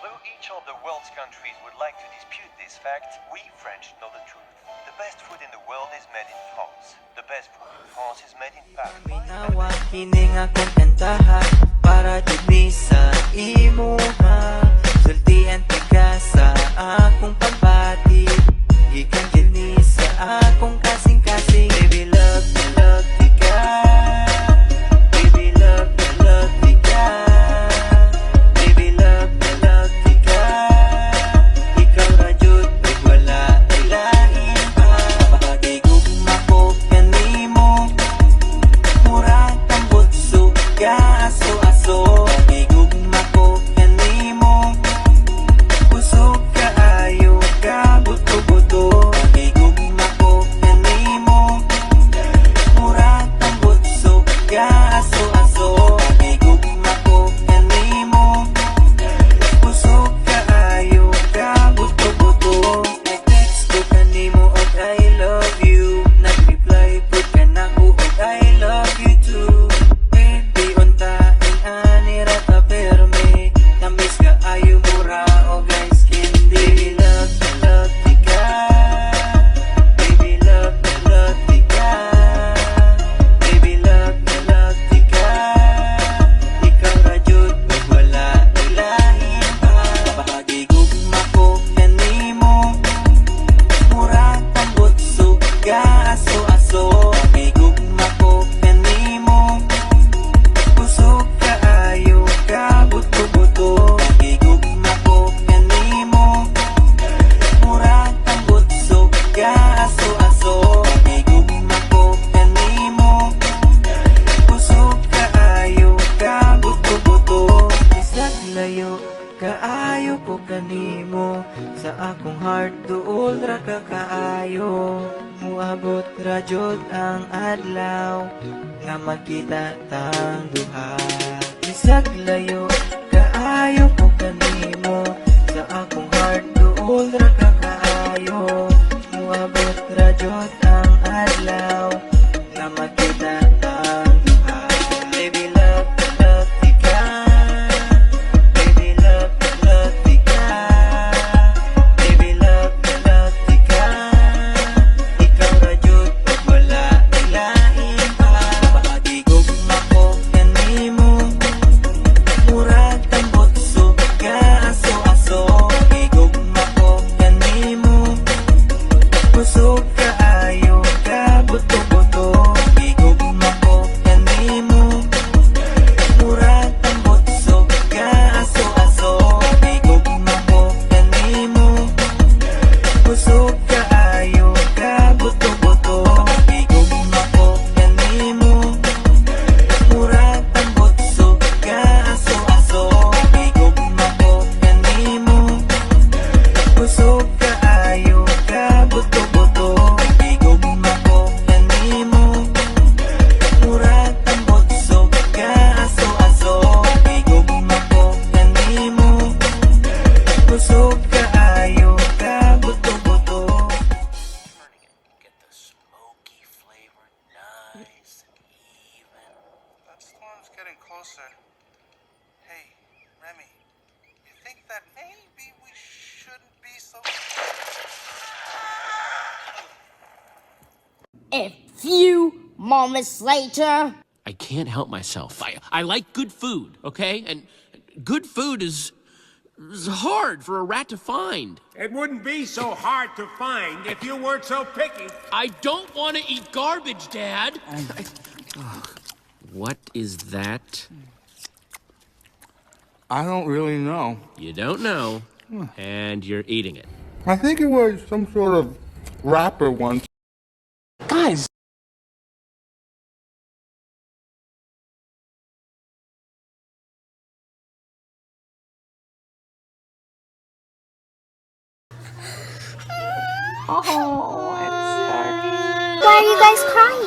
Although each of the world's countries would like to dispute this fact, we French know the truth. The best food in the world is made in France. The best food in France is made in Paris. Minawa kining akong kantahan para jud sa imuha. Sultian ka sa akong pagbati. Gikan jud sa akong kasing-kasing. Baby love ka. Baby love ka. Baby love ka. Ikaw ra jud ug wala ilain pa. Pagigugma ko kanimo. Murag tambot suga aso-aso. Pagigugma ko kanimo. Pusog kaayo ka buto-buto. Pagigugma ko kanimo. Murag tambot suga aso-aso. Pagigugma ko kanimo. Pusog kaayo ka buto-buto. Nag-text ko kanimo og I love you. Nag-reply pud ka nako og I love you too. Baby untain ani ra ta perme. Tamis ka ayo mura o guys candy. Baby love ka. Baby love ka. Baby love ka. Ikaw ra jud ug wala ilahin pa. Pagigugma ko kanimo. Murag tambot suga aso-aso. Pagigugma ko kanimo. Pusog kaayo ka buto-buto. Pagigugma ko kanimo. Murag tambot suga aso-aso. Pagigugma ko kanimo. Pusog kaayo ka buto-buto. Bisag layo kaayo ko kanimo. Sa akong heart duol ra ka kaayo. Muabot ra jud ang adlaw nga magkita tang duha. Bisag layo kaayo ko kanimo. Sa akong heart duol ra ka kaayo. Muabot ra jud ang adlaw nga magkita tang duha. Baby love ka. Baby love ka. Baby love ka. Ikaw ra jud ug wala ilain pa. Pagigugma ko kanimo. Murag tambot suga aso-aso. Pagigugma ko kanimo. Pusog kaayo ka buto-buto. Pagigugma ko kanimo. Murag tambot suga aso-aso. Pagigugma ko kanimo. Pusog kaayo ka buto-buto. Pagigugma ko kanimo. Murag tambot suga aso-aso. Pagigugma ko kanimo. Pusog kaayo ka buto-buto. Pagigugma ko kanimo. Murag tambot suga aso-aso. Pagigugma ko kanimo. Pusog kaayo ka buto-buto. Get the smoky flavor nice and even. That storm's getting closer. Hey, Remy, you think that maybe we shouldn't be so... A few moments later. I can't help myself. I like good food, okay? And good food is hard for a rat to find. It wouldn't be so hard to find if you weren't so picky. I don't want to eat garbage, Dad. What is that? I don't really know. You don't know, and you're eating it. I think it was some sort of wrapper once. Guys. Oh, I'm sorry. Why are you guys crying?